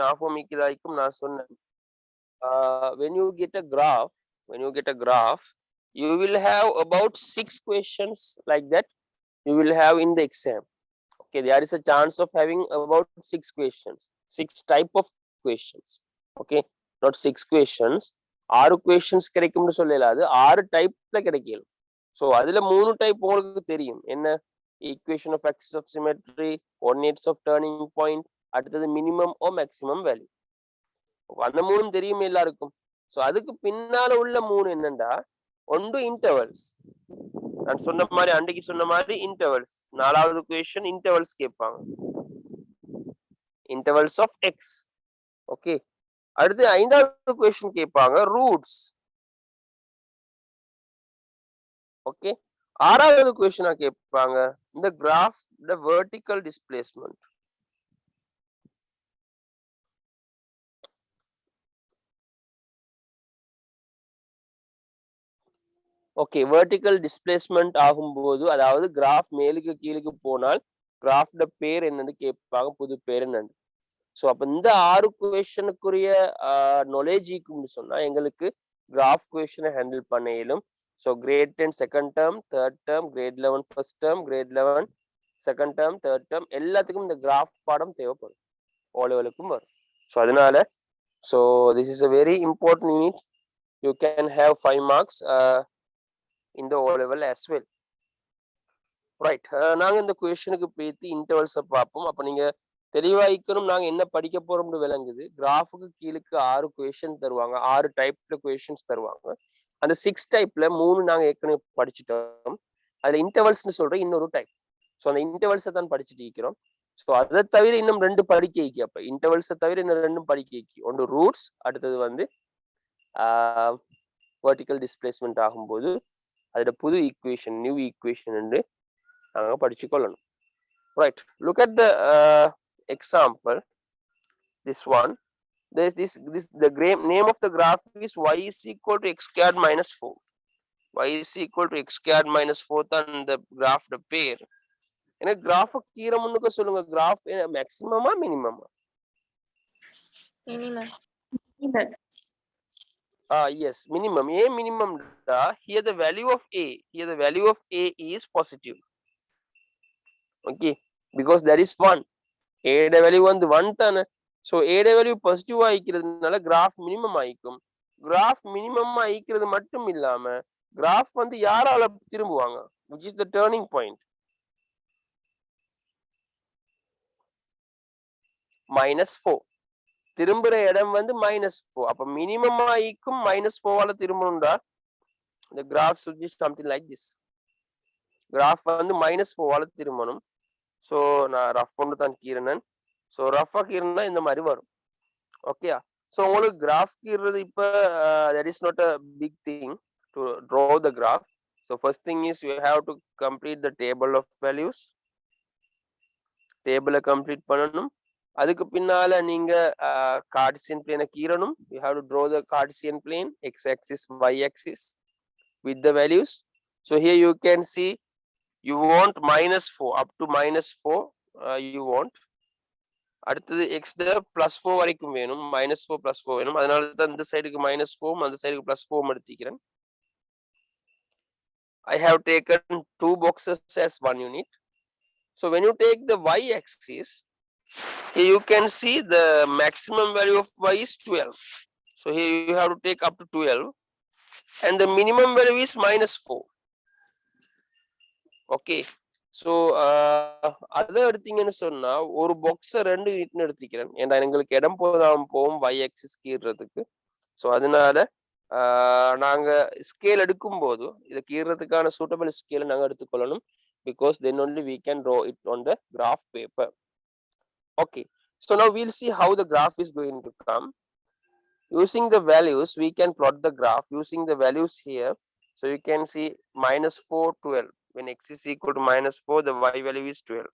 ஞாபகம் இருக்கிறதாய்க்கும் நான் சொன்னேன். When you get a graph, you will have about 6 questions like that you will have in the exam. Okay, there is a chance of having about 6 questions, 6 type of questions. Okay, not 6 questions. 6 questions கிடைக்கும்னு சொல்லல, அது 6 டைப்ல கிடைக்கும். So அதுல 3 type உங்களுக்கு தெரியும். என்ன? Equation of axis of symmetry, coordinates of turning point, அடுத்தது மினிமம் ஓ மேக்ஸிமம் வேல்யூ. அந்த 3 தெரியும் எல்லாருக்கும். ஸோ அதுக்கு பின்னால உள்ள 3 என்னண்டா, ஒன்று இன்டர்வல்ஸ். நான் சொன்ன மாதிரி அன்றைக்கு சொன்ன மாதிரி இன்டர்வல்ஸ். 4வது क्वेश्चन இன்டர்வல்ஸ் கேட்பாங்க, இன்டர்வல்ஸ் ஆஃப் எக்ஸ். ஓகே, அடுத்து 5வது क्वेश्चन கேட்பாங்க ரூட்ஸ். ஓகே, 6வது क्वेश्चन கேட்பாங்க இந்த கிராஃப் த vertical displacement. Okay, vertical displacement ஆகும்போது, அதாவது கிராஃப் மேலுக்கு கீழுக்கு போனால் கிராஃப்ட பேர் என்னன்னு கேட்பாங்க, புது பேர் என்னன்னு. ஸோ அப்ப இந்த 6 கொஸ்டினுக்குரிய நாலேஜ் இருக்கும்னு சொன்னா எங்களுக்கு கிராஃப் கொஸ்டினை ஹேண்டில் பண்ண இயலும். So grade 10 second term, third term, grade 11 first term, grade 11 second term, third term எல்லாத்துக்கும் இந்த கிராஃப் பாடம் தேவைப்படும். ஓ லெவலுக்கும் வரும். ஸோ அதனால so this is a very important unit. You can have 5 marks in the O level as well. Right, நாங்க இந்த கொஸ்டினுக்கு பேத்தி இன்டர்வல்ஸை பார்ப்போம். அப்ப நீங்க தெளிவாய்க்கணும் நாங்க என்ன படிக்க போறோம்னு விளங்குது. கிராஃபுக்கு கீழுக்கு 6 கொஸ்டின் தருவாங்க, 6 டைப்ல கொஸ்டின்ஸ் தருவாங்க. அந்த 6 டைப்ல 3 நாங்க ஏற்கனவே படிச்சுட்டோம். அதுல இன்டர்வல்ஸ்னு சொல்ற இன்னொரு டைப். ஸோ அந்த இன்டர்வல்ஸை தான் படிச்சுட்டு இருக்கிறோம். ஸோ அதை தவிர இன்னும் 2 படிக்க வைக்கி. அப்ப இன்டர்வல்ஸை தவிர இன்னும் 2 படிக்க வைக்கி. ஒன்று ரூட்ஸ், அடுத்தது வந்து வெர்டிகல் டிஸ்பிளேஸ்மெண்ட் ஆகும்போது அதோட புது ஈக்குவேஷன், நியூ ஈக்குவேஷன் என்று நாங்க படிச்சுக்கொள்ளணும். Right, look at the example. This one, there's this the name of the graph is y is equal to x squared minus 4. Y is equal to x squared minus 4 தான் இந்த graph the pair. எனக்கு graph கீழ முன்னுக்கு சொல்லுங்க. graph maximum minimum? Minimum. Yes, minimum. A minimum da, here the value of a, here the value of a is positive. Okay, because there is 1. A ட value வந்து 1 தானே. So A ட value positive ஆகிக்கிறதுனால graph minimum ஆகிக்கும். Graph minimum ஆகிக்கிறது மட்டும் இல்லாம graph வந்து யாரால திரும்புவாங்க, which is the turning point, -4. திரும்புற இடம் வந்து -4. அப்ப மினிமம் ஆகிக்கும் -4 திரும்பணும்டா the graph should be something like this. Graph வந்து -4 திரும்பணும். ஸோ நான் ரஃப் ஒன்று தான் கீறனன். ஸோ ரஃபா கீறனா இந்த மாதிரி வரும். ஓகே, ஸோ உங்களுக்கு கிராஃப் கீறது இப்போ that is not a big thing to draw the graph. So first thing is you have to complete the table of values. டேபிளை கம்ப்ளீட் பண்ணணும். அதுக்கு பின்னால நீங்க கார்டீசியன் பிளேனை கீறணும். You have to draw the Cartesian plane, x-axis, y-axis with the values. So here you can see you want -4 up to -4 you want. அடுத்தது x +4 வரைக்கும் வேணும், -4 +4 வேணும். அதனால தான் இந்த சைடுக்கு -4 அந்த சைடுக்கு +4 எடுத்துக்கிறேன். I have taken 2 boxes as 1 unit. So when you take the y-axis, here you can see the maximum value of y is 12. So here you have to take up to 12 and the minimum value is -4. Okay, so அதை எடுத்தீங்கன்னு சொன்னா ஒரு பாக்ஸை 2 யூனிட்னு எடுத்துக்கிறேன். ஏன்னா எங்களுக்கு இடம் போகும் y axis கீறதுக்கு. ஸோ அதனால நாங்க ஸ்கேல் எடுக்கும் போது இதை கீறதுக்கான சூட்டபிள் ஸ்கேல் நாங்க எடுத்துக்கொள்ளணும். because then only we can draw it on the graph paper. Okay, so now we'll see how the graph is going to come. Using the values we can plot the graph using the values here. So you can see -4, 12. When x is equal to -4, the y value is 12.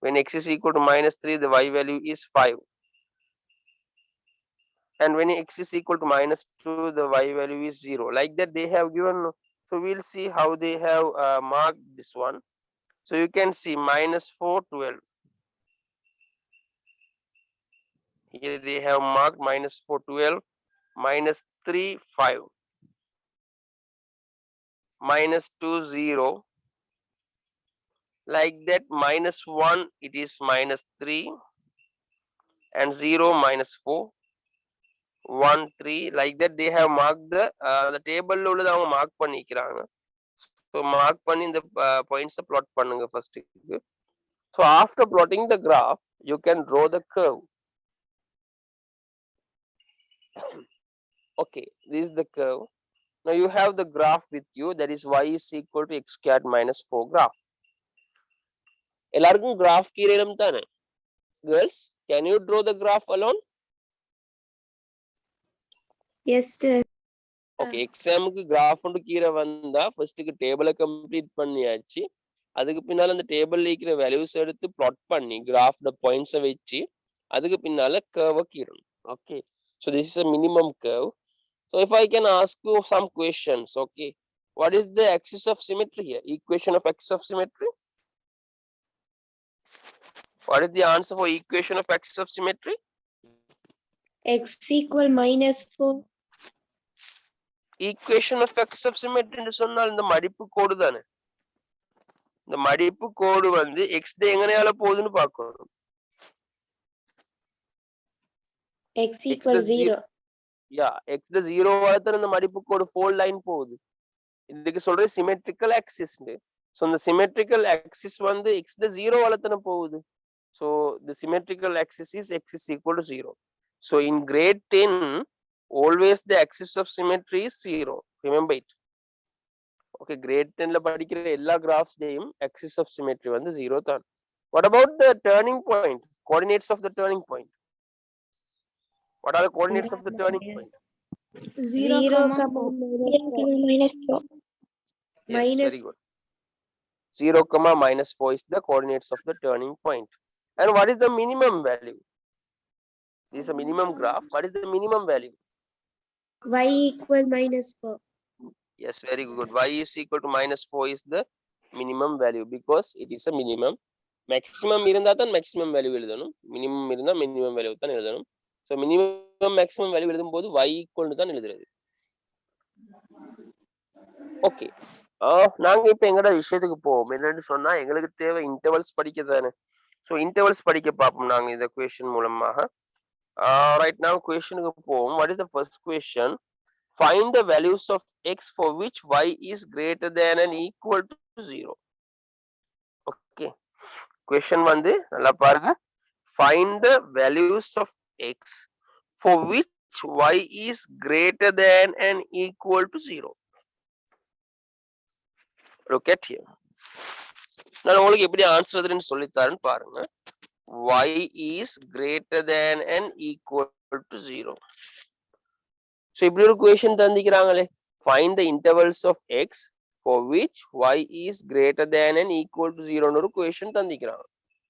When x is equal to -3, the y value is 5. And when x is equal to -2, the y value is 0. Like that they have given. So we'll see how they have marked this one. So you can see -4, 12. Here they have marked -4 12, -3 5, -2 0, like that. -1 it is -3, and 0 -4, 1 3, like that. They have marked the table ல உள்ளத அவங்க mark பண்ணிக்கிறாங்க. So mark பண்ணி இந்த points plot பண்ணுங்க first. So after plotting the graph, you can draw the curve. Okay, this is the curve. Now you have the graph with you, that is y is equal to x squared -4 graph. எல்லாருக்கும் graph கீரையிலும் தானே? Girls, can you draw the graph alone? Yes, sir. Okay, எக்ஸாமுக்கு graph ஒன்று கீரை வந்தா ஃபர்ஸ்ட்டுக்கு டேபிளை complete பண்ணியாச்சு. அதுக்கு பின்னால அந்த டேபிள்ல இருக்கிற வேல்யூஸ் எடுத்து plot பண்ணி கிராஃப்ல பாயிண்ட்ஸை வச்சு அதுக்கு பின்னால curve கீறணும். Okay, so this is a minimum curve. So if I can ask you some questions, okay, what is the axis of symmetry here? Equation of axis of symmetry. What is the answer for equation of axis of symmetry? X equal -4. Equation of axis of symmetry என்று சொன்னால் இந்த மடிப்பு கோடு தானே. இந்த மடிப்பு கோடு வந்து x எங்கனையால போகுதுன்னு பார்க்கணும். X equal 0. Yeah, x 0 வால இந்த மடிப்பு கோடு fold line போகுது. இதுக்கு சொல்ற symmetrical axis. So the symmetrical axis வந்து x 0 வால போகுது. So the symmetrical axis is x is equal to 0. So in grade 10, always the axis of symmetry is 0. Remember it. Okay, grade 10 la padikira ella graphs deyum axis of symmetry வந்து 0 தான். What about the turning point? Coordinates of the turning point. What are the coordinates of the turning point? 0, -4. Yes, very good. 0, -4 is the coordinates of the turning point. And what is the minimum value? This is a minimum graph. What is the minimum value? Y equal -4. Yes, very good. Y is equal to -4 is the minimum value because it is a minimum. Maximum இருந்தா தான் maximum value எழுதணும். Minimum இருந்தா minimum value தான் எழுதணும். So minimum maximum value எழுதும்போது y equal to தான் எழுதுறது. Okay. நாங்க இப்ப எங்கட விஷயத்துக்கு போவோம். என்னன்னு சொன்னா எங்களுக்கு தேவை இன்டர்வல்ஸ் படிக்க தானே. So intervals படிக்க பாப்போம் நாங்க இந்த question மூலமாக. Right now question க்கு போவோம். What is the first question? Find the values of x for which y is greater than and equal to 0. Okay. Question வந்து நல்லா பாருங்க. Find the values of x for which y is greater than and equal to 0. Look at here. நான் உங்களுக்கு எப்படி answer எழுதுறேன்னு சொல்லித்தரேன்னு பாருங்க. Y is greater than and equal to 0. So இப்படி ஒரு question தந்திக்கிறாங்களே. Find the intervals of x for which y is greater than and equal to 0 ன்னு ஒரு question தந்திக்கிறாங்க.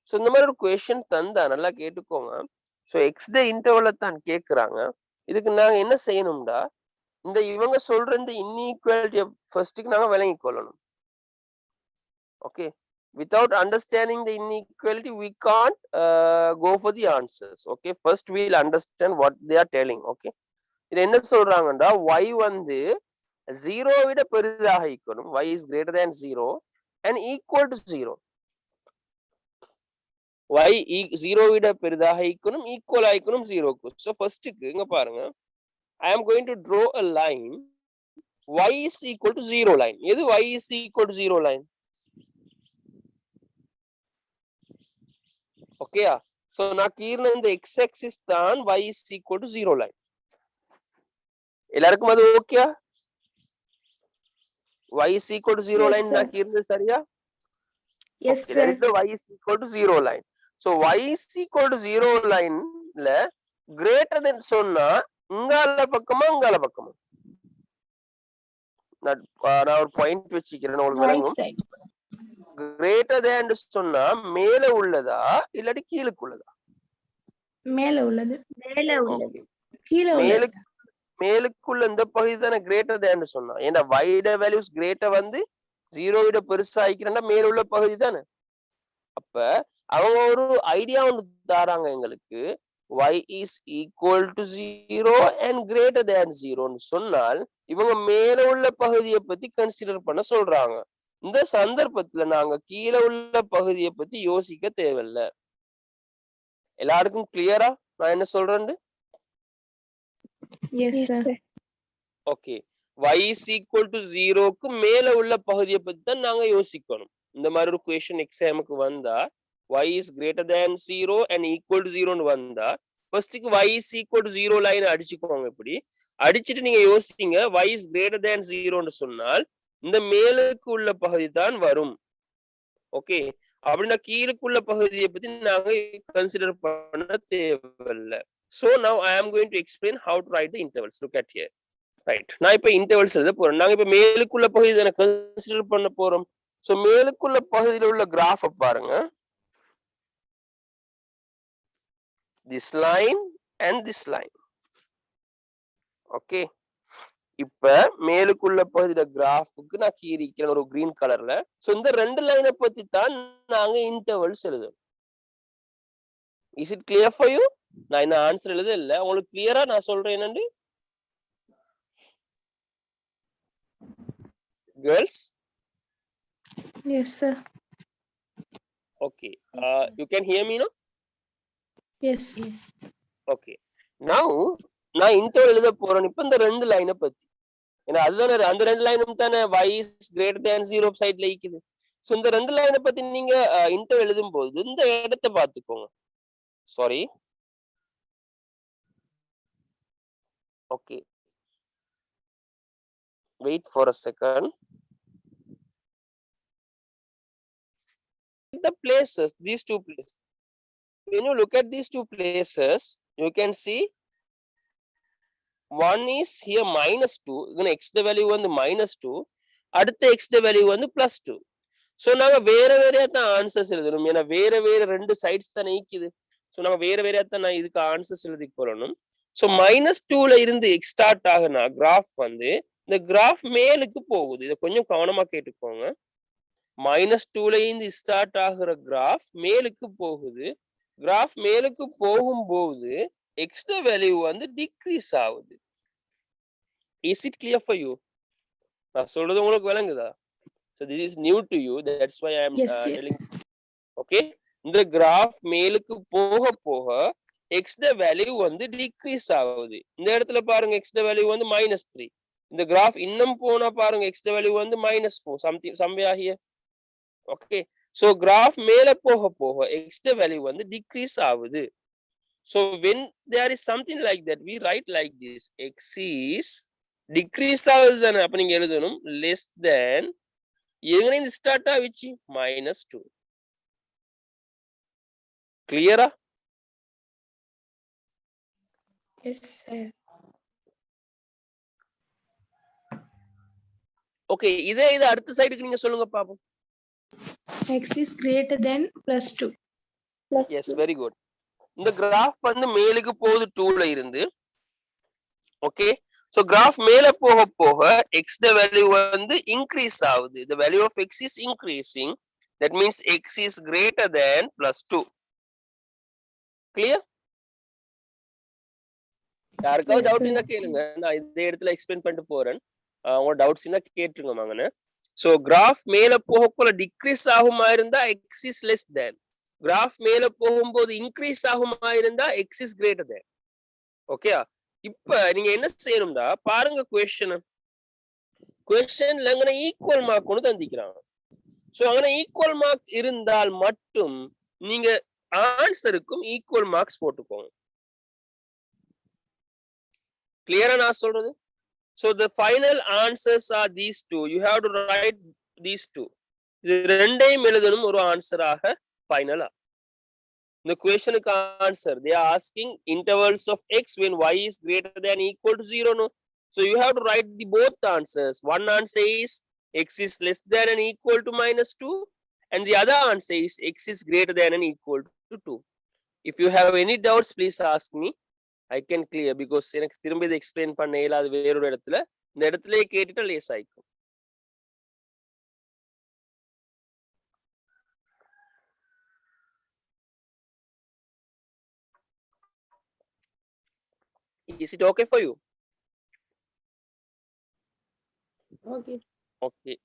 So இந்த மாதிரி ஒரு question தந்தா நல்லா கேட்டுக்கோங்க. So x interval தான் கேக்குறாங்க. இதுக்கு நாங்க என்ன செய்யணும்டா, இந்த இவங்க சொல்ற இந்த inequality ஃபர்ஸ்ட்க்கு நாங்க விளங்கிக் கொள்ளணும். Okay, without understanding the inequality we can't go for the answers. Okay, first we'll understand what they are telling. Okay, இது என்ன சொல்றாங்கடா, y வந்து 0 விட பெரிதாக இருக்கணும், y is greater than 0 and equal to 0. y 0 விட பெரிதாக இருக்கணும், equal ஆயிக்கணும் 0 க்கு. So firstக்கு இங்க பாருங்க, I am going to draw a line y is equal to 0 line. எது y is equal to 0 line? Okay, so நான் கீர்ன இந்த x axis தான் y is equal to 0 line. எல்லாருக்கும் அது okay? y is equal to 0 line நான் கீர்னது சரியா? Yes, okay, sir. that is the y is equal to 0 line. So y is equal to 0 line ல greater than சொன்னா இங்கால பக்கமா இங்கால பக்கமா? நான் ஒரு பாயிண்ட் வச்சிக்கிறேன் உங்களுக்கு விளங்கும். greater than சொன்னா மேல உள்ளதா இல்லாட்டி கீழுக்கு உள்ளதா? மேல உள்ளது. மேல உள்ளது. கீழ உள்ளது. மேலுக்குள்ள இந்த பகுதி தான greater than சொன்னா. ஏன்னா y ட values greater வந்து 0 விட பெருசா ஆயிக்கிறேன்னா மேல உள்ள பகுதி தானே. அப்ப அவங்க ஒரு ஐடியா ஒன்று தாராங்க எங்களுக்கு. y is equal to 0 and greater than 0 ன்னு சொன்னால் இவங்க மேல உள்ள பகுதியை பத்தி கன்சிடர் பண்ண சொல்றாங்க. இந்த சந்தர்ப்பத்துல நாங்க கீழே உள்ள பகுதியை பத்தி யோசிக்க தேவையில்ல. எல்லாருக்கும் கிளியரா நான் என்ன சொல்றேன்? Yes, sir. Okay, y is equal to 0க்கு மேல உள்ள பகுதியை பத்தி தான் நாங்க யோசிக்கணும். இந்த மாதிரி ஒரு क्वेश्चन எக்ஸாமுக்கு வந்தா y is greater than 0 and equal to 0 ன்னு வந்தா ஃபர்ஸ்ட்க்கு y is equal to 0 line அடிச்சுக்கோங்க. இப்படி அடிச்சிட்டு நீங்க யோசிங்க y is greater than 0 ன்னு சொன்னால் இந்த மேலுக்கு உள்ள பகுதி தான் வரும். ஓகே, அப்படின்னா கீழுக்குள்ள பகுதியை பத்தி நாங்க கன்சிடர் பண்ண தேவையில்லை. So now I am going to explain how to write the intervals. Look at here. Right. நான் இப்ப இன்டர்வல்ஸ் எழுத போறேன். நாங்க இப்ப மேலுக்குள்ள பகுதி தான கன்சிடர் பண்ண போறோம். சோ மேலுக்குள்ள பகுதியில உள்ள கிராஃப் பாருங்க. This line and this line. Okay, இப்ப மேலுக்குள்ள பகுதியில கிராஃப்க்கு நான் கீறிக்கிறேன் ஒரு கிரீன் கலர்ல. சோ இந்த ரெண்டு லைனை பத்தி தான் நாங்க இன்டர்வல்ஸ் எழுதுறோம். Is it clear for you? நான் இந்த ஆன்சர் எழுத இல்ல, உங்களுக்கு கிளியரா நான் சொல்றேன் என்னன்னு. Girls? Yes, sir. Okay. You can hear me, no? Yes. Yes. Okay. Now நான் இன்டர்வல் எழுத போறேன் இப்ப இந்த ரெண்டு லைனை பத்தி. ஏன்னா அதுதானே அந்த ரெண்டு லைனும் தானே y is greater than 0 சைட்ல இருக்குது. சோ இந்த ரெண்டு லைனை பத்தி நீங்க இன்டர்வல் எழுதும் போது இந்த இடத்தை பார்த்துக்கோங்க. Sorry. Okay. Wait for a second. The places, these two places. When you look at these two places, you can see one is here -2. Then x the value வந்து -2. அடுத்த x the value வந்து +2. So நாங்க வேற வேறையா தான் answers எழுதணும். ஏன்னா வேற வேற ரெண்டு சைட்ஸ் தான் நீக்குது. So நாங்க வேற வேறையா தான் நான் இதுக்கு ஆன்சர்ஸ் எழுதி போறணும். So -2ல இருந்து x ஸ்டார்ட் ஆகுனா கிராஃப் வந்து இந்த கிராஃப் மேலுக்கு போகுது. இத கொஞ்சம் கவனமா கேட்டுக்கோங்க. -2ல இருந்து ஸ்டார்ட் ஆகுற கிராஃப் மேலுக்கு போகுது. கிராஃப் மேலுக்கு போகும்போது x வேல்யூ வந்து டிக்ரீஸ் ஆகுது. Is it clear for you? நான் சொல்றது உங்களுக்கு விளங்குதா? So this is new to you, that's why I am telling. Okay, இந்த கிராஃப் மேலுக்கு போக போக x வேல்யூ வந்து டிக்ரீஸ் ஆகுது. இந்த இடத்துல பாருங்க x வேல்யூ வந்து -3. இந்த கிராஃப் இன்னும் போனா பாருங்க x வேல்யூ வந்து -4 somewhere here. Okay, so graph மேல போக போக x value வந்து decrease ஆகுது. So when there is something like that, we write like this: x is decrease ஆகுது தானே, அப்ப நீங்க எழுதணும் less than எங்க இருந்து ஸ்டார்ட் ஆச்சு -2. கிளியரா? Yes, sir. ஓகே, இதே அடுத்த சைடுக்கு நீங்க சொல்லுங்க பாப்போம். X is greater than +2. Yes, very good. இந்த கிராஃப் வந்து மேலுக்கு போகுது 2ல இருந்து. ஓகே, so கிராஃப் மேல போக போக x the value வந்து increase ஆகுது. The value of x is increasing. That means x is greater than +2. Clear? யாருக்காவது டவுட் இருந்தா கேளுங்க, நான் இந்த இடத்துல எக்ஸ்பிளைன் பண்ணிட்டு போறேன். உங்க டவுட்ஸ் இருந்தா கேட்டுருங்க மகனே. சோ கிராஃப் மேல போகக்குள்ள டிக்ரீஸ் ஆகுமா இருந்தா x is less than, graph மேல போகும்போது இன்க்ரீஸ் ஆகுமா இருந்தா x is greater than. Okay, இப்ப நீங்க என்ன செய்யணும்டா பாருங்க क्वेश्चनல அங்க ஈக்குவல் மார்க் கொண்டு தந்திக்கிறாங்க. சோ அங்க ஈக்குவல் மார்க் இருந்தால் மட்டும் நீங்க ஆன்சருக்கும் ஈக்குவல் மார்க்ஸ் போட்டுக்கோங்க. கிளியரா நான் சொல்றது? So the final answers are these two. You have to write these two. இது ரெண்டையும் எழுதணும் ஒரு ஆன்சராக ஃபைனலா. இந்த क्वेश्चनக்கு answer they are asking intervals of x when y is greater than equal to 0, no? So you have to write the both answers. One answer is x is less than and equal to -2 and the other answer is x is greater than and equal to 2. If you have any doubts, please ask me. I can clear because எனக்கு திரும்ப இதை explain பண்ண இயலாது வேறொரு இடத்துல. இந்த இடத்துலயே கேட்டுட்டு lace ஆயிக்கும். Is it okay for you? Okay. Okay.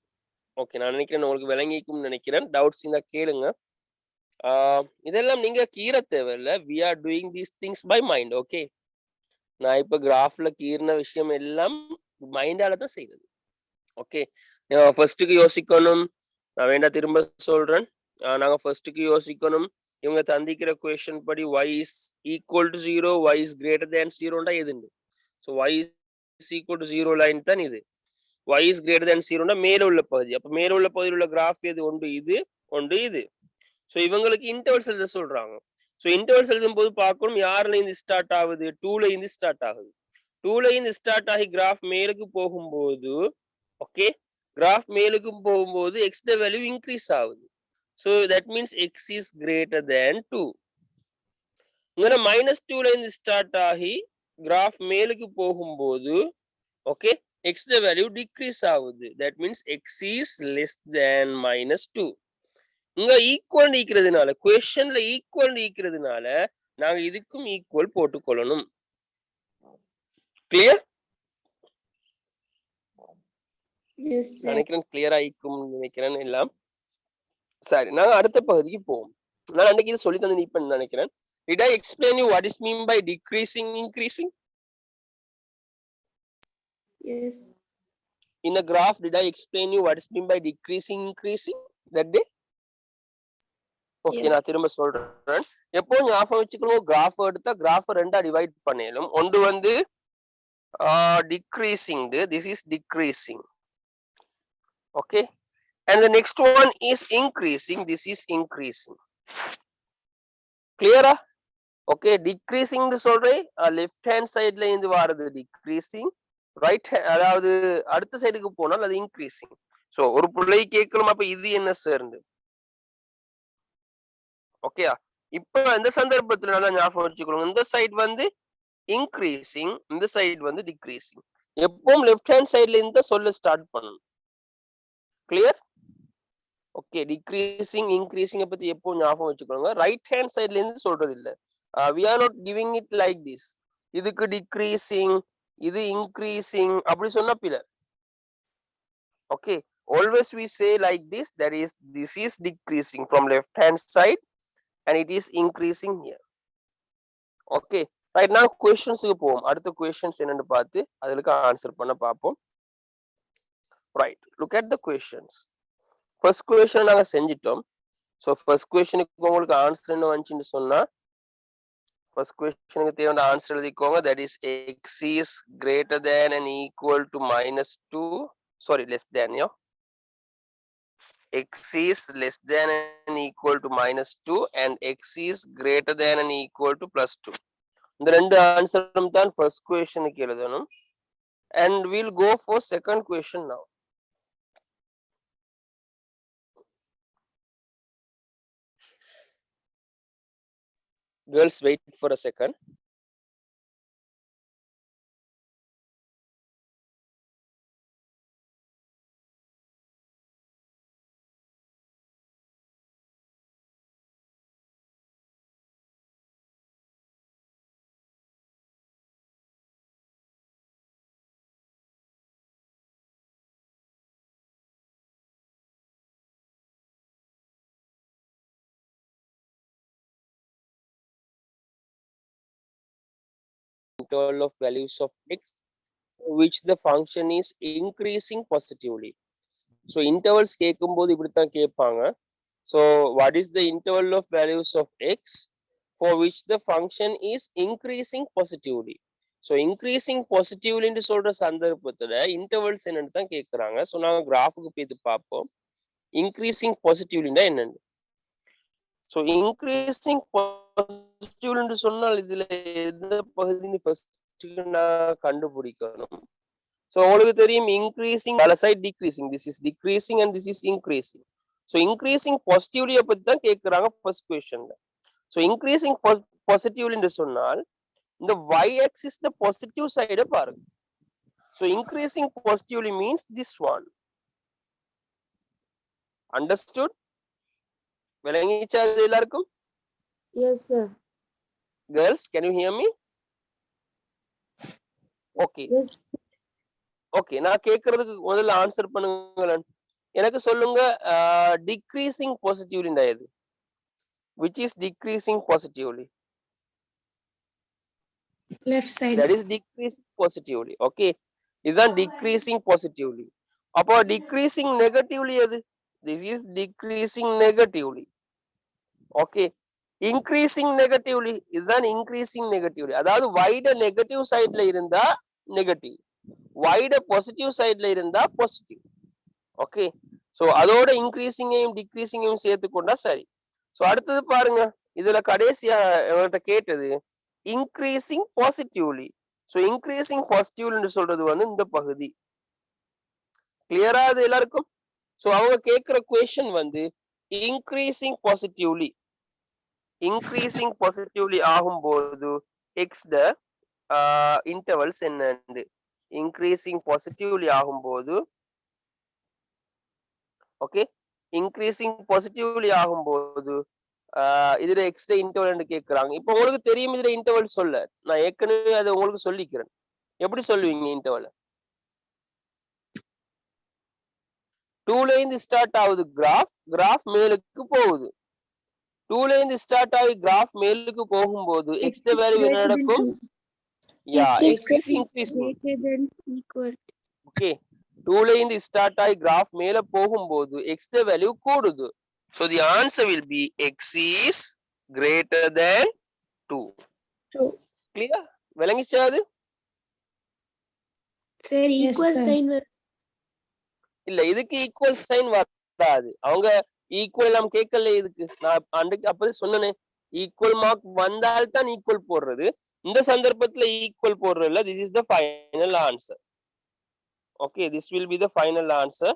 Okay, நான் நினைக்கிறேன் உங்களுக்கு விளங்கிக்கும்னு நினைக்கிறேன். டவுட்ஸ் இருந்தா கேளுங்க. இதெல்லாம் நீங்க கீற தேவையில்ல. We are doing these things by mind. Okay. நான் இப்ப கிராஃப்ல கீறின விஷயம் எல்லாம் மைண்டால தான் செய்யறது. ஓகே. ஃபர்ஸ்ட்டுக்கு யோசிக்கணும். நான் வேண்டா திரும்ப சொல்றேன். நாங்க ஃபர்ஸ்ட்டுக்கு யோசிக்கணும். இவங்க தந்திக்கிற கொஸ்டின் படி y is equal to 0, y is greater than 0 எதுண்டு. So y is equal to 0 line தான் இது. y is greater than 0 மேல உள்ள பகுதி. அப்ப மேல உள்ள பகுதியில் உள்ள கிராஃப் எது? ஒன்று இது, ஒன்று இது. ஸோ இவங்களுக்கு இன்டர்வல்ஸ் எழுத சொல்றாங்க. ஸோ இன்டர்வல்ஸ் எழுதும் போது பார்க்கணும் யாருல இருந்து ஸ்டார்ட் ஆகுது, 2ல இருந்து ஸ்டார்ட் ஆகுது. 2ல இருந்து ஸ்டார்ட் ஆகி கிராஃப் மேலுக்கு போகும்போது, ஓகே, கிராஃப் மேலுக்கு போகும்போது x ட வேல்யூ இன்க்ரீஸ் ஆகுது. So that means x is greater than 2. இங்க -2ல இருந்து ஸ்டார்ட் ஆகி கிராஃப் மேலுக்கு போகும்போது, ஓகே, x ட வேல்யூ டிக்ரீஸ் ஆகுது. That means x is less than -2. இங்க ஈக்குவல் நீக்கிறதுனால, கொஸ்டின்ல ஈக்குவல் நீக்கிறதுனால நாங்க இதுக்கும் ஈக்குவல் போட்டுக்கொள்ளணும். கிளியர்? நினைக்கிறேன் கிளியர் ஆயிக்கும் நினைக்கிறேன் எல்லாம். சரி, நாங்க அடுத்த பகுதிக்கு போவோம். நான் அன்னைக்கு இது சொல்லி தந்து இப்ப நினைக்கிறேன். Did I explain you what is mean by decreasing, increasing? Yes. In a graph, did I explain you what is mean by decreasing, increasing that day? Okay, நான் திரும்ப சொல்றேன். எப்போ ஞாபகம் வச்சுக்கணும், கிராஃப் எடுத்தா கிராஃப் ரெண்டா டிவைட் பண்ணலும். ஒன்று வந்து decreasing, this is decreasing. Okay, and the next one is increasing, this is increasing. Clear? Okay, decreasing சொல்றேன், left hand sideல இருந்து வரது decreasing, right அதாவது அடுத்த சைடுக்கு போனால் அது increasing. சோ ஒரு புள்ளை கேட்கணும், அப்ப இது என்ன சேர்ந்து? ஓகேயா? இப்ப இந்த சந்தர்ப்பத்துல நல்லா ஞாபகம் வச்சுக்கணும், இந்த சைடு வந்து இன்க்ரீசிங், இந்த சைடு வந்து டிக்ரீசிங். எப்பவும் லெஃப்ட் ஹேண்ட் சைடுல இருந்து சொல்ல ஸ்டார்ட் பண்ணணும். கிளியர்? ஓகே, டிக்ரீசிங் இன்க்ரீசிங் பத்தி எப்போ ஞாபகம் வச்சுக்கோங்க. ரைட் ஹேண்ட் சைடுல இருந்து சொல்றது இல்ல. we are not giving it like this. இதுக்கு டிக்ரீசிங், இது இன்க்ரீசிங் அப்படி சொன்னா பில. Okay, always we say like this, that is this is decreasing from left hand side and it is increasing here. Okay, right now questions க்கு போவோம். அடுத்த questions என்னன்னு பார்த்து அதுக்கு ஆன்சர் பண்ண பாப்போம். Right, look at the questions. First question நாங்க செஞ்சிட்டோம். So first questionக்கு உங்களுக்கு ஆன்சர் என்ன வந்துச்சுன்னு சொன்னா, first questionக்கு தேவையான ஆன்சர் எழுதிக்கோங்க. That is x is greater than and equal to -2, sorry less than, yeah, x is less than and equal to -2 and x is greater than and equal to +2. இந்த ரெண்டு ஆன்சரும் தான் first क्वेश्चनக்கு எழுதணும். And we'll go for second question now. Girls, wait for a second. Interval of values of x for which the function is increasing positively. So intervals கேட்கும்போது இப்படித்தான் கேட்பாங்க. So what is the interval of values of x for which the function is increasing positively? So increasing positively ன்னு சொல்ற சந்தர்ப்பத்துல intervals என்னன்னு தான் கேக்குறாங்க. So நாங்க கிராஃபுக்கு போய் பார்ப்போம். increasing positively ன்னா என்னன்னு. So increasing positive ன்னு சொன்னால் இதுல எந்த பகுதின்னு ஃபர்ஸ்ட் நான் கண்டுபிடிக்கணும். So உங்களுக்கு தெரியும் increasing other side decreasing, this is decreasing and this is increasing. So increasing positively பத்தி தான் கேக்குறாங்க first questionல. So increasing positively ன்னு சொன்னால் இந்த y axis the positive side பாருங்க. So increasing positively means this one. Understood? விளங்கிச்சா எல்லாருக்கும்? Yes sir. Girls, can you hear me? Okay okay, நான் கேக்குறதுக்கு முதல்ல ஆன்சர் பண்ணுங்களேன். எனக்கு சொல்லுங்க, டிக்ரீசிங் பாசிட்டிவ்லி எது? which is decreasing positively? left side. That is decreasing positively. Okay, இதுதான் decreasing positively. அப்போ decreasing negatively எது? This is decreasing negatively. Okay, increasing negatively இதுதான் increasing negatively. அதாவது wider negative sideல இருந்தா negative, wider positive sideல இருந்தா positive. Okay, so அதோட இன்க்ரீசிங்கையும் டிக்ரீசிங்கையும் சேர்த்து கொண்டா சரி. சோ அடுத்தது பாருங்க, இதுல கடைசியா அவர்கிட்ட கேட்டது increasing positively. So increasing positively சொல்றது வந்து இந்த பகுதி. கிளியரா அது எல்லாருக்கும்? சோ அவங்க கேக்குற क्वेश्चन வந்து இன்க்ரீசிங் பாசிட்டிவ்லி ஆகும்போது எக்ஸ் த இன்டர்வல்ஸ் என்னன்னு. இன்க்ரீசிங் பாசிட்டிவ்லி ஆகும்போது ஓகே, இன்க்ரீசிங் பாசிட்டிவ்லி ஆகும்போது இதுல எக்ஸ்ட்ரா இன்டர்வல் கேக்குறாங்க. இப்போ உங்களுக்கு தெரியும் இதுல இன்டர்வல் சொல்ல, நான் ஏற்கனவே அதை உங்களுக்கு சொல்லிக்கிறேன். எப்படி சொல்லுவீங்க இன்டர்வல்? 2ல இருந்து ஸ்டார்ட் ஆகுது கிராஃப் மேலுக்கு போகுது. 2ல இருந்து ஸ்டார்ட் ஆகி கிராஃப் மேலுக்கு போகும்போது எக்ஸ்ட்ரா வேல்யூ என்ன நடக்கும்? X is increasing. ஓகே, 2ல இருந்து ஸ்டார்ட் ஆகி கிராஃப் மேல போகும்போது எக்ஸ்ட்ரா வேல்யூ கூடுது. So the answer will be x is greater than 2. Clear? விளங்கிச்சா அது? சரி, ஈக்குவல் சைன் இல்ல, இதுக்கு ஈக்குவல் சைன் வராது. அவங்க ஈக்குவல் எல்லாம் கேட்கல. இதுக்கு நான் அன்றைக்கு அப்பவே சொன்னேனே, ஈக்குவல் மார்க் வந்தால் தான் ஈக்குவல் போடுறது. இந்த சந்தர்ப்பத்துல ஈக்குவல் போடுறதுல this is the final answer. Okay, this will be the final answer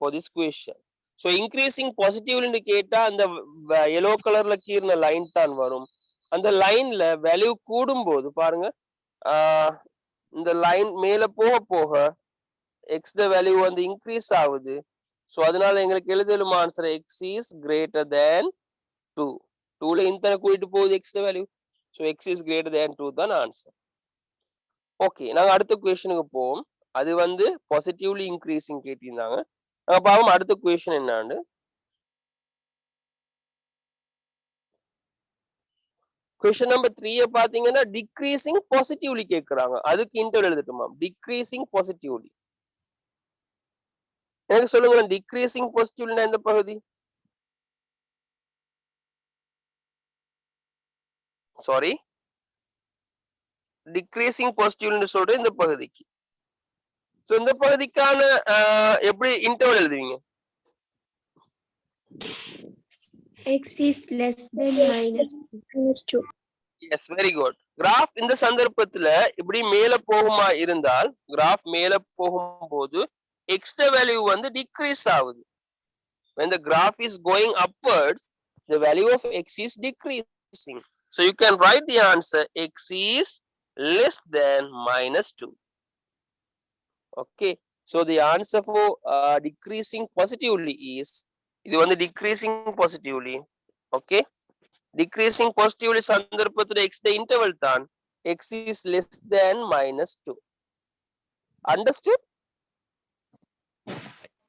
for this question. So increasing positively கேட்டா அந்த yellow கலர்ல கீர்ன லைன் தான் வரும். அந்த லைன்ல வேல்யூ கூடும்போது பாருங்க, இந்த லைன் மேல போக போக எக்ஸ் த வேல்யூ வந்து இன்க்ரீஸ் ஆகுது. சோ அதனால எங்களுக்கு எழுதலும் answer x is greater than 2. 2ல இந்த கூட்டிட்டு போகுது x the value. So x is greater than 2 தான் ஆன்சர். ஓகே, நாங்க அடுத்த क्वेश्चனுக்கு போவோம். அது வந்து பாசிட்டிவ்லி இன்க்ரீசிங் கேட்டிருந்தாங்க. நாங்க பாப்போம் அடுத்த क्वेश्चन என்னன்னு. क्वेश्चन நம்பர் 3 பாத்தீங்கன்னா டிக்ரீசிங் பாசிட்டிவ்லி கேக்குறாங்க. அதுக்கு இன்டர்வல் எழுதட்டுமா? Decreasing positively. எனக்கு சொல்லுங்க, டிக்ரீசிங் பாசிட்டிவ்லினா எந்த பகுதி? சாரி, டிக்ரீசிங் பாசிட்டிவ்னு சொல்ற இந்த பகுதிக்கு. சோ இந்த பகுதிக்கான எப்படி இன்டர்வல் எழுதுவீங்க? x is less than -2. Yes, very good. Graph இந்த சந்தர்ப்பத்துல இப்படி மேல போகுமா இருந்தால், கிராஃப் மேல போகும்போது எக்ஸ் த வேல்யூ வந்து டிக்ரீஸ் ஆகுது. when the graph is going upwards, the value of x is decreasing. So you can write the answer x is less than -2. Okay, so the answer for decreasing positively is இது வந்து decreasing positively. Okay, decreasing positively சந்தர்ப்பத்துல x the interval தான் x is less than -2. Understood?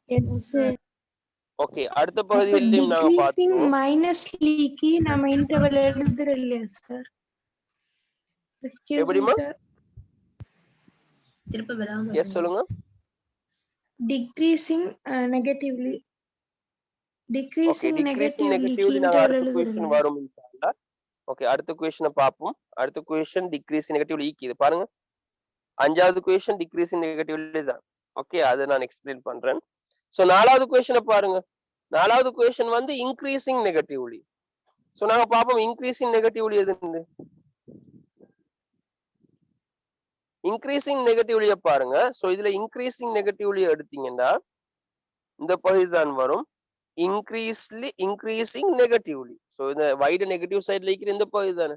Yes sir. Okay, அடுத்த பகுதியிலையும் நாங்க பார்த்தோம். மைனஸ்லிக்கு நாம interval எழுதுறோம் இல்லையா சார்? எப்படிமா? எஸ் சொல்லுங்க. Decreasing negatively. டிக்ரீசிங் நெகட்டிவ்லி நாங்க அடுத்த क्वेश्चन வரும் இன்ஷாஅல்லாஹ். ஓகே, அடுத்த क्वेश्चन பாப்போம். அடுத்த क्वेश्चन டிக்ரீசிங் நெகட்டிவ்லி இது பாருங்க. 5வது क्वेश्चन டிக்ரீசிங் நெகட்டிவ்லி தான். ஓகே, அதை நான் எக்ஸ்பிளைன் பண்றேன். சோ 4வது क्वेश्चन பாருங்க. 4வது क्वेश्चन வந்து இன்க்ரீசிங் நெகட்டிவ்லி. சோ நாங்க பாப்போம் இன்க்ரீசிங் நெகட்டிவ்லி எதுன்னு. இன்க்ரீசிங் நெகட்டிவ்லிய பாருங்க. சோ இதுல இன்க்ரீசிங் நெகட்டிவ்லி எடுத்தீங்கன்னா இந்த பகுதி தான் வரும். Increasing negatively. சோ இந்த வைட் நெகட்டிவ் சைடுல இருக்கிற இந்த பகுதி தானே.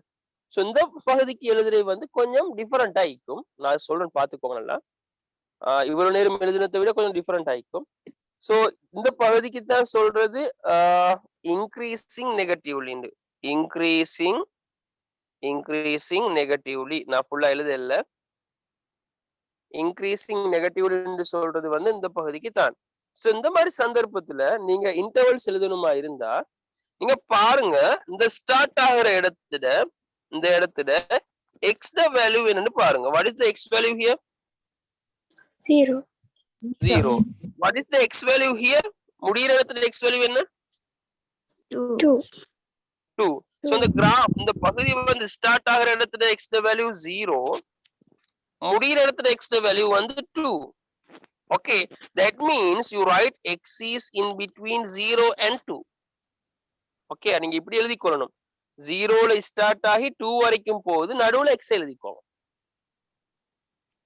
சோ இந்த பகுதிக்கு எழுதுறது வந்து கொஞ்சம் டிஃபரெண்ட் ஆயிக்கும். நான் சொல்றேன் பாத்துக்கோங்க நல்லா. இவ்வளவு நேரம் எழுதுனதை விட கொஞ்சம் டிஃபரெண்ட் ஆயிக்கும். சோ இந்த பகுதிக்கு தான் சொல்றது இன்க்ரீசிங் நெகட்டிவ்லி. இன்க்ரீசிங் நெகட்டிவ்லி நான் ஃபுல்லா எழுதல. இன்க்ரீசிங் நெகட்டிவ் என்று சொல்றது வந்து இந்த பகுதிக்கு தான். சோ இந்த மாதிரி சந்தர்ப்பத்துல நீங்க இன்டர்வல்ஸ் எழுதணுமா இருந்தா நீங்க பாருங்க, இந்த ஸ்டார்ட் ஆகுற இந்த இடத்துல x the value என்னன்னு பாருங்க. What is the x value here? 0. What is the x value here? முடியிற இடத்துல x value என்ன? 2. 2. So இந்த கிராஃப் இந்த பகுதி வந்து ஸ்டார்ட் ஆகுற இடத்துல x the value 0, முடியிற இடத்துல x the value வந்து 2. Okay, that means you write x is in between 0 and 2. Okay, நீங்க இப்படி எழுதிக்கொள்ளணும். 0ல ஸ்டார்ட் ஆகி 2 வரைக்கும் போகுது, நடுவுல x எழுதிக்கோங்க.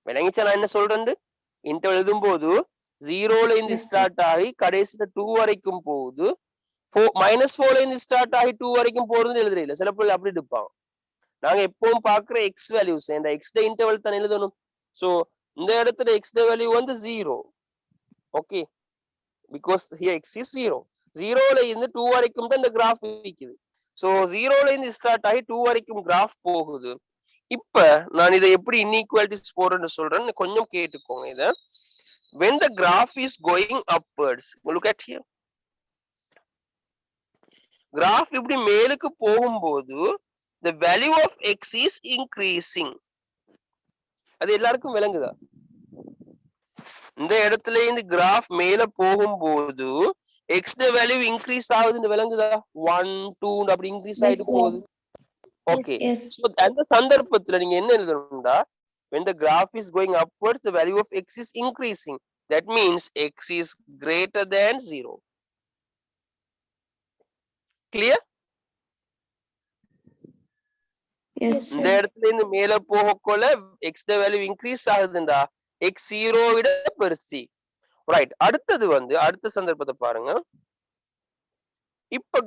விளங்கிச்சா நான் என்ன சொல்றேன்? இன்டர் எழுதும் போது 0ல இருந்து ஸ்டார்ட் ஆகி கடைசில 2 வரைக்கும் போகுது, -4ல இருந்து ஸ்டார்ட் ஆகி 2 வரைக்கும் போறதுன்னு எழுதுறீங்க. சில பேர் அப்படி எடுப்பாங்க. நாங்க எப்பவும் பாக்குற x வேல்யூஸ் இந்த x ட இன்டர்வல் தான் எழுதணும். சோ இந்த இடத்துல x ட வேல்யூ வந்து 0. Okay, because here x is 0. 0ல இருந்து 2 வரைக்கும் தான் இந்த கிராஃப் இருக்குது. சோ 0ல இருந்து ஸ்டார்ட் ஆகி 2 வரைக்கும் கிராஃப் போகுது. இப்ப நான் இதை எப்படி இன்இக்வாலிட்டிஸ் போறேன்னு சொல்றேன்னு கொஞ்சம் கேட்டுக்கோங்க. இத when the graph is going upwards, look at here, graph இப்படி மேலுக்கு போகும்போது the value of x is increasing. அது எல்லாருக்கும் விளங்குதா? இந்த இடத்துல இருந்து கிராஃப் மேல போகும்போது x ட வேல்யூ இன்க்ரீஸ் ஆகுதுன்னு விளங்குதா? 1 2 அப்படி இன்க்ரீஸ் ஆயிட்டு போகுது. ஓகே, சோ அந்த சந்தர்ப்பத்துல நீங்க என்ன எழுதணும்டா, when the graph is going upwards the value of x is increasing, that means x is greater than 0. clear? இந்த இடத்துல இருந்து மேல போகக்குள்ள x ட வேல்யூ இன்க்ரீஸ் ஆகுதுண்டா, x 0 விட பெருசு. ரைட், அடுத்தது வந்து அடுத்த சந்தர்ப்பத்தை பாருங்க. இப்ப